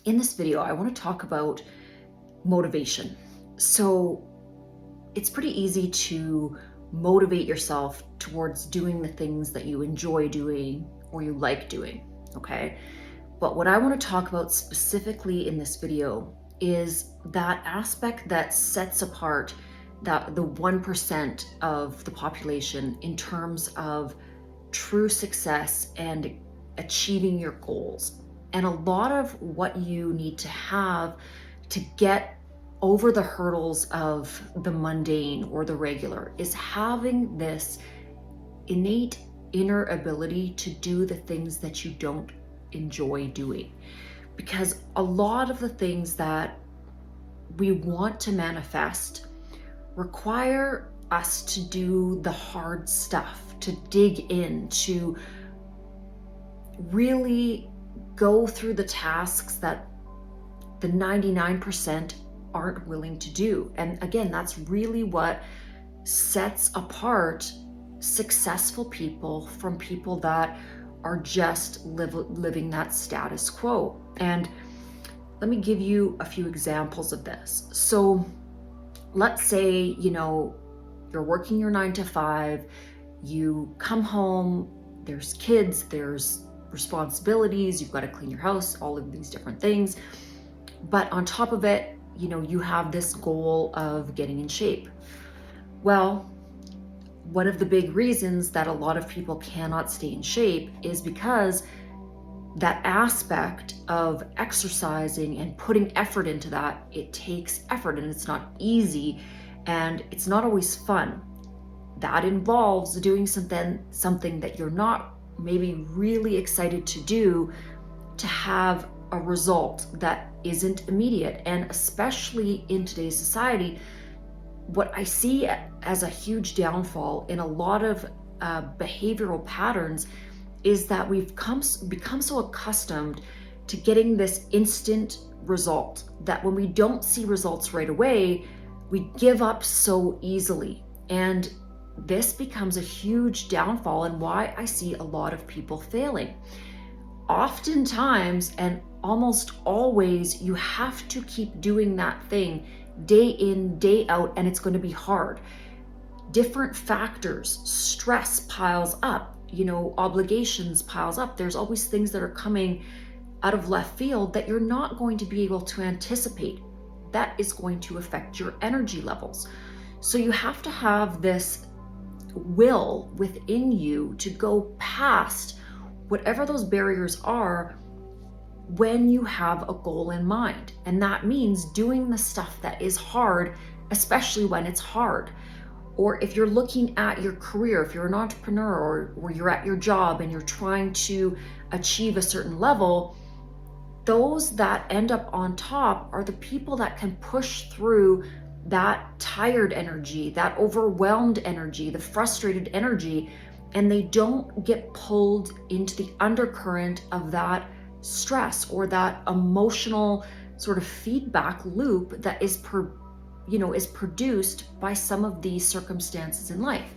In this video, I want to talk about motivation. So it's pretty easy to motivate yourself towards doing the things that you enjoy doing or you like doing, okay? But what I want to talk about specifically in this video is that aspect that sets apart the 1% of the population in terms of true success and achieving your goals. And a lot of what you need to have to get over the hurdles of the mundane or the regular is having this innate inner ability to do the things that you don't enjoy doing. Because a lot of the things that we want to manifest require us to do the hard stuff, to dig in, to really go through the tasks that the 99% aren't willing to do. And again, that's really what sets apart successful people from people that are just living that status quo. And let me give you a few examples of this. So let's say, you're working your 9 to 5, you come home, there's kids, there's responsibilities, you've got to clean your house, all of these different things. But on top of it, you have this goal of getting in shape. Well, one of the big reasons that a lot of people cannot stay in shape is because that aspect of exercising and putting effort into that, it takes effort and it's not easy and it's not always fun. That involves doing something that you're not maybe really excited to do to have a result that isn't immediate. And especially in today's society, what I see as a huge downfall in a lot of behavioral patterns is that we've become so accustomed to getting this instant result that when we don't see results right away, we give up so easily. And this becomes a huge downfall and why I see a lot of people failing. Oftentimes, and almost always, you have to keep doing that thing day in, day out, and it's going to be hard. Different factors, stress piles up, obligations piles up. There's always things that are coming out of left field that you're not going to be able to anticipate. That is going to affect your energy levels. So you have to have this will within you to go past whatever those barriers are when you have a goal in mind. And that means doing the stuff that is hard, especially when it's hard. Or if you're looking at your career, if you're an entrepreneur or you're at your job and you're trying to achieve a certain level, those that end up on top are the people that can push through that tired energy, that overwhelmed energy, the frustrated energy, and they don't get pulled into the undercurrent of that stress or that emotional sort of feedback loop that is produced by some of these circumstances in life.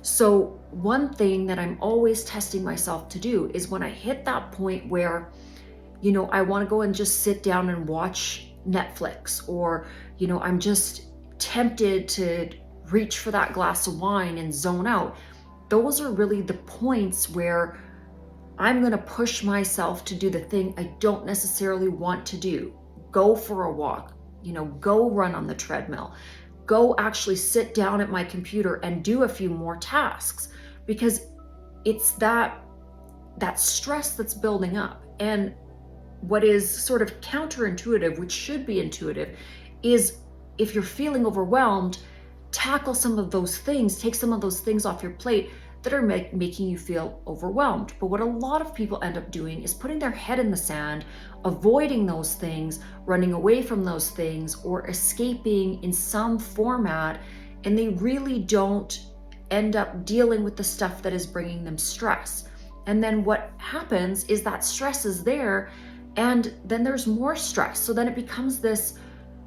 So one thing that I'm always testing myself to do is when I hit that point where, I want to go and just sit down and watch Netflix, or, I'm just tempted to reach for that glass of wine and zone out. Those are really the points where I'm going to push myself to do the thing I don't necessarily want to do. Go for a walk, go run on the treadmill, go actually sit down at my computer and do a few more tasks, because it's that stress that's building up. And what is sort of counterintuitive, which should be intuitive, is if you're feeling overwhelmed, tackle some of those things, take some of those things off your plate that are making you feel overwhelmed. But what a lot of people end up doing is putting their head in the sand, avoiding those things, running away from those things, or escaping in some format, and they really don't end up dealing with the stuff that is bringing them stress. And then what happens is that stress is there, and then there's more stress. So then it becomes this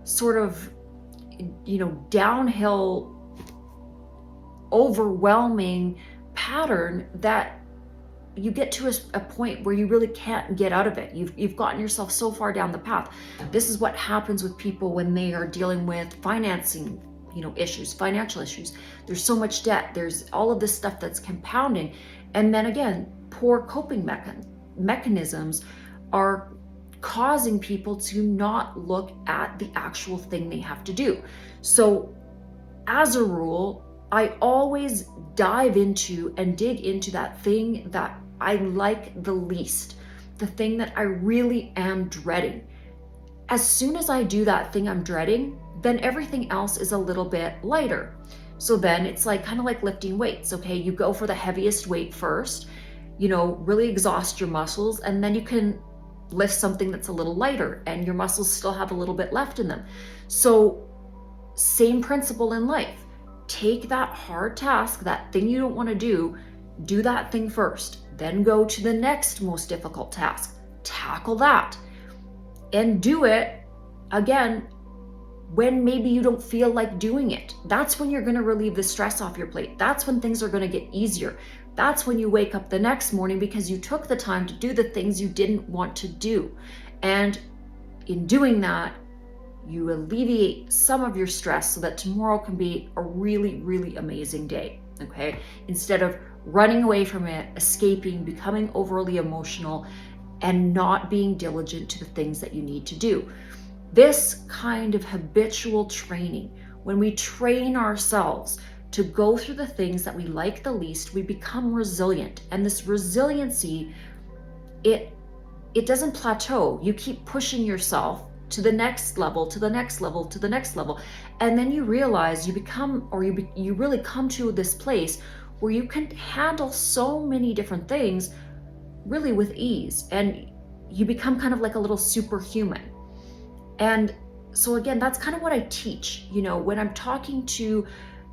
sort of, downhill, overwhelming pattern that you get to a point where you really can't get out of it. You've gotten yourself so far down the path. This is what happens with people when they are dealing with financing, issues, financial issues. There's so much debt. There's all of this stuff that's compounding. And then again, poor coping mechanisms are causing people to not look at the actual thing they have to do. So as a rule, I always dive into and dig into that thing that I like the least, the thing that I really am dreading. As soon as I do that thing I'm dreading, then everything else is a little bit lighter. So then it's like kind of like lifting weights, okay? You go for the heaviest weight first, really exhaust your muscles, and then you can lift something that's a little lighter and your muscles still have a little bit left in them. So same principle in life. Take that hard task, that thing you don't want to do that thing first. Then go to the next most difficult task. Tackle that. And do it again when maybe you don't feel like doing it. That's when you're going to relieve the stress off your plate. That's when things are going to get easier. That's when you wake up the next morning because you took the time to do the things you didn't want to do. And in doing that, you alleviate some of your stress so that tomorrow can be a really, really amazing day, okay? Instead of running away from it, escaping, becoming overly emotional, and not being diligent to the things that you need to do. This kind of habitual training, when we train ourselves to go through the things that we like the least, we become resilient. And this resiliency, it doesn't plateau. You keep pushing yourself to the next level, to the next level, to the next level. And then you realize you really come to this place where you can handle so many different things really with ease. And you become kind of like a little superhuman. And so again, that's kind of what I teach, when I'm talking to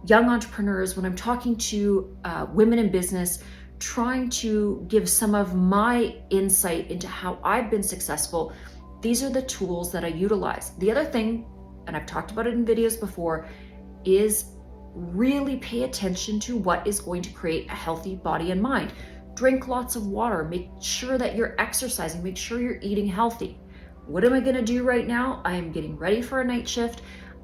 young entrepreneurs, when I'm talking to women in business, trying to give some of my insight into how I've been successful. These are the tools that I utilize. The other thing, and I've talked about it in videos before, is really pay attention to what is going to create a healthy body and mind. Drink lots of water, make sure that you're exercising, make sure you're eating healthy. What am I gonna do right now? I am getting ready for a night shift.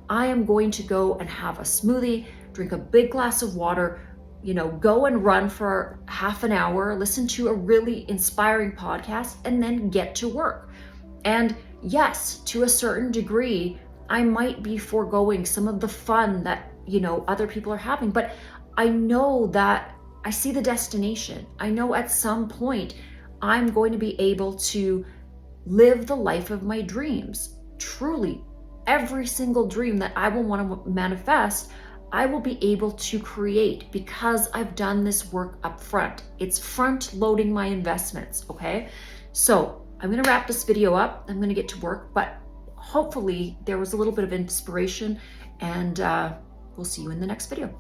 I am going to go and have a smoothie, drink a big glass of water, go and run for half an hour, listen to a really inspiring podcast, and then get to work. And yes, to a certain degree, I might be foregoing some of the fun that, other people are having, but I know that I see the destination. I know at some point I'm going to be able to live the life of my dreams. Truly, every single dream that I will want to manifest, I will be able to create because I've done this work up front. It's front loading my investments, okay? So I'm going to wrap this video up. I'm going to get to work, but hopefully there was a little bit of inspiration, and we'll see you in the next video.